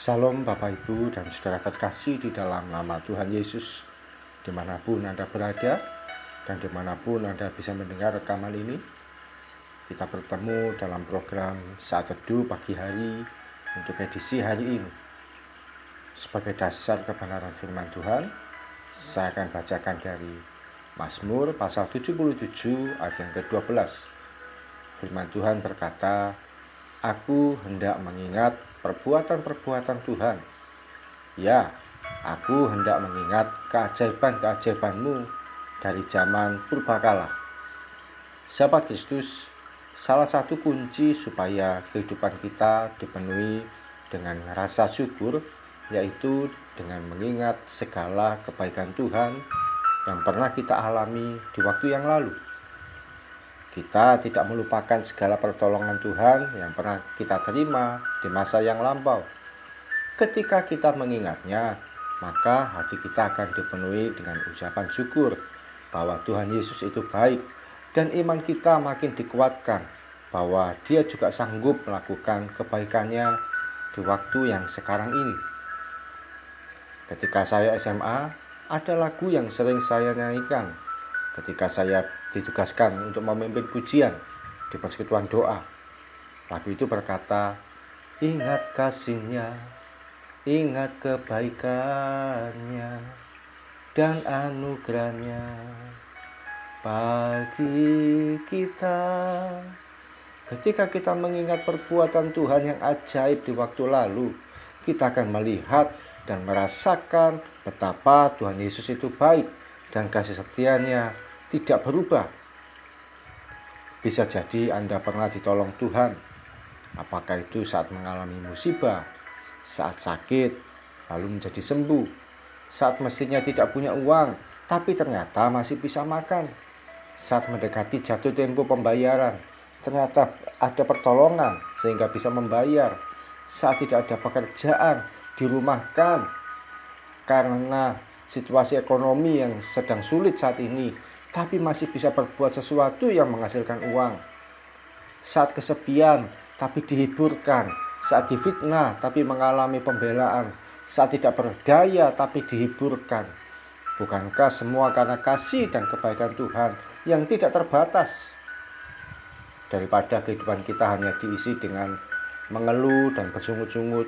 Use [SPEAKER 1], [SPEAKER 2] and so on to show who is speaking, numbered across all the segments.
[SPEAKER 1] Salam Bapak Ibu dan saudara terkasih di dalam nama Tuhan Yesus, dimanapun Anda berada dan dimanapun Anda bisa mendengar rekaman ini. Kita bertemu dalam program Saat Teduh Pagi Hari untuk edisi hari ini. Sebagai dasar kebenaran firman Tuhan, saya akan bacakan dari Mazmur pasal 77 ayat yang ke-12. Firman Tuhan berkata, "Aku hendak mengingat perbuatan-perbuatan Tuhan. Ya, aku hendak mengingat keajaiban-keajaiban-Mu dari zaman purbakala." Sahabat Kristus, salah satu kunci supaya kehidupan kita dipenuhi dengan rasa syukur, yaitu dengan mengingat segala kebaikan Tuhan yang pernah kita alami di waktu yang lalu. Kita tidak melupakan segala pertolongan Tuhan yang pernah kita terima di masa yang lampau. Ketika kita mengingatnya, maka hati kita akan dipenuhi dengan ucapan syukur bahwa Tuhan Yesus itu baik, dan iman kita makin dikuatkan bahwa Dia juga sanggup melakukan kebaikannya di waktu yang sekarang ini. Ketika saya SMA, ada lagu yang sering saya nyanyikan ketika saya ditugaskan untuk memimpin pujian di persekutuan doa. Lagu itu berkata, "Ingat kasih-Nya, ingat kebaikannya dan anugerahnya bagi kita." Ketika kita mengingat perbuatan Tuhan yang ajaib di waktu lalu, kita akan melihat dan merasakan betapa Tuhan Yesus itu baik dan kasih setia-Nya tidak berubah. Bisa jadi Anda pernah ditolong Tuhan, apakah itu saat mengalami musibah, saat sakit, lalu menjadi sembuh, saat mestinya tidak punya uang, tapi ternyata masih bisa makan, saat mendekati jatuh tempo pembayaran, ternyata ada pertolongan sehingga bisa membayar, saat tidak ada pekerjaan, dirumahkan karena situasi ekonomi yang sedang sulit saat ini, tapi masih bisa berbuat sesuatu yang menghasilkan uang. Saat kesepian, tapi dihiburkan. Saat difitnah, tapi mengalami pembelaan. Saat tidak berdaya, tapi dihiburkan. Bukankah semua karena kasih dan kebaikan Tuhan yang tidak terbatas? Daripada kehidupan kita hanya diisi dengan mengeluh dan bersungut-sungut,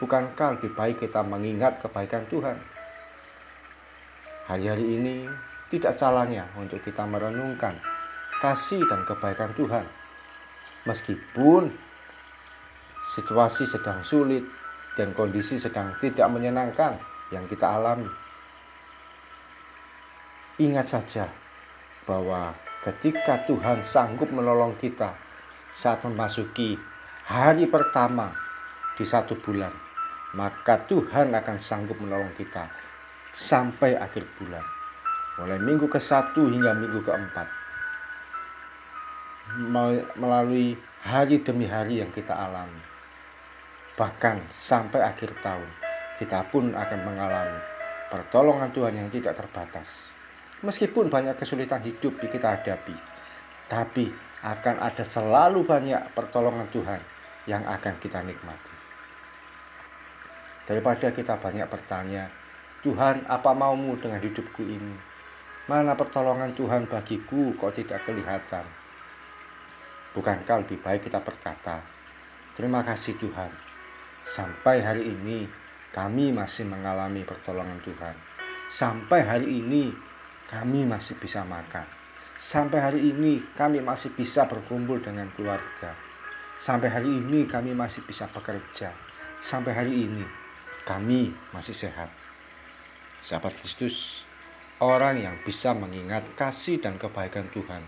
[SPEAKER 1] bukankah lebih baik kita mengingat kebaikan Tuhan? Hari-hari ini tidak salahnya untuk kita merenungkan kasih dan kebaikan Tuhan. Meskipun situasi sedang sulit dan kondisi sedang tidak menyenangkan yang kita alami. Ingat saja bahwa ketika Tuhan sanggup menolong kita saat memasuki hari pertama di 1 bulan, maka Tuhan akan sanggup menolong kita sampai akhir bulan. Mulai minggu ke-1 hingga minggu ke-4. Melalui hari demi hari yang kita alami. Bahkan sampai akhir tahun, kita pun akan mengalami pertolongan Tuhan yang tidak terbatas. Meskipun banyak kesulitan hidup yang kita hadapi, tapi akan ada selalu banyak pertolongan Tuhan yang akan kita nikmati. Daripada kita banyak bertanya, "Tuhan, apa maumu dengan hidupku ini? Mana pertolongan Tuhan bagiku kok tidak kelihatan?" Bukankah lebih baik kita berkata, "Terima kasih Tuhan, sampai hari ini kami masih mengalami pertolongan Tuhan. Sampai hari ini kami masih bisa makan. Sampai hari ini kami masih bisa berkumpul dengan keluarga. Sampai hari ini kami masih bisa bekerja. Sampai hari ini kami masih sehat." Sahabat Kristus, orang yang bisa mengingat kasih dan kebaikan Tuhan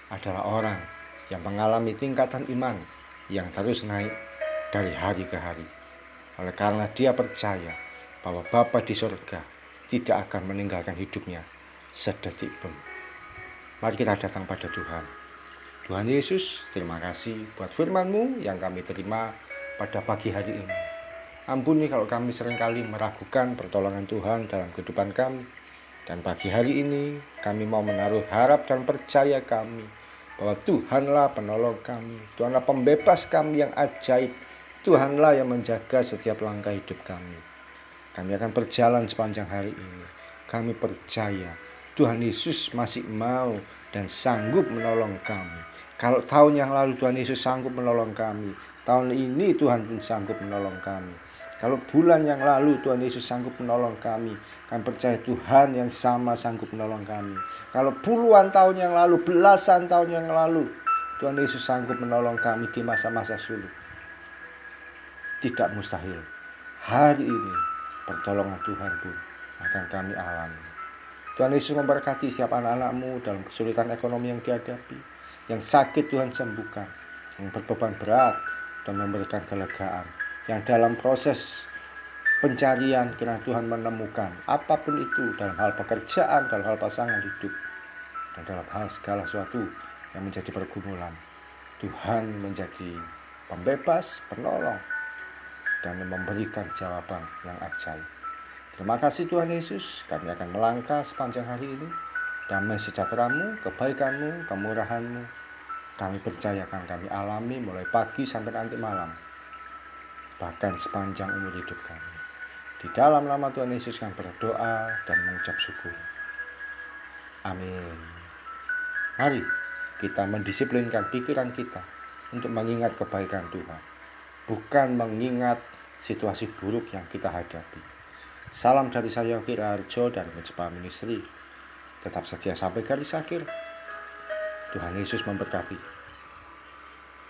[SPEAKER 1] adalah orang yang mengalami tingkatan iman yang terus naik dari hari ke hari. Oleh karena dia percaya bahwa Bapa di surga tidak akan meninggalkan hidupnya sedetik pun. Mari kita datang pada Tuhan. Tuhan Yesus, terima kasih buat firman-Mu yang kami terima pada pagi hari ini. Ampuni kalau kami seringkali meragukan pertolongan Tuhan dalam kehidupan kami. Dan pagi hari ini kami mau menaruh harap dan percaya kami bahwa Tuhanlah penolong kami, Tuhanlah pembebas kami yang ajaib, Tuhanlah yang menjaga setiap langkah hidup kami. Kami akan berjalan sepanjang hari ini. Kami percaya Tuhan Yesus masih mau dan sanggup menolong kami. Kalau tahun yang lalu Tuhan Yesus sanggup menolong kami, tahun ini Tuhan pun sanggup menolong kami. Kalau bulan yang lalu Tuhan Yesus sanggup menolong kami, kami percaya Tuhan yang sama sanggup menolong kami. Kalau puluhan tahun yang lalu, belasan tahun yang lalu, Tuhan Yesus sanggup menolong kami di masa-masa sulit. Tidak mustahil. Hari ini pertolongan Tuhan pun akan kami alami. Tuhan Yesus memberkati setiap anak-anakmu dalam kesulitan ekonomi yang dihadapi. Yang sakit Tuhan sembuhkan. Yang berbeban berat dan memberikan kelegaan. Yang dalam proses pencarian kiranya Tuhan menemukan apapun itu dalam hal pekerjaan, dalam hal pasangan hidup, dan dalam hal segala sesuatu yang menjadi pergumulan. Tuhan menjadi pembebas, penolong, dan memberikan jawaban yang ajaib. Terima kasih Tuhan Yesus, kami akan melangkah sepanjang hari ini. Damai sejahtera-Mu, kebaikan-Mu, kemurahan-Mu, kami percaya akan kami alami mulai pagi sampai nanti malam, bahkan sepanjang umur hidup kami. Di dalam nama Tuhan Yesus kami berdoa dan mengucap syukur. Amin. Mari kita mendisiplinkan pikiran kita untuk mengingat kebaikan Tuhan, bukan mengingat situasi buruk yang kita hadapi. Salam dari saya Yogi Raharjo dan Mejpa Ministry. Tetap setia sampai garis akhir. Tuhan Yesus memberkati.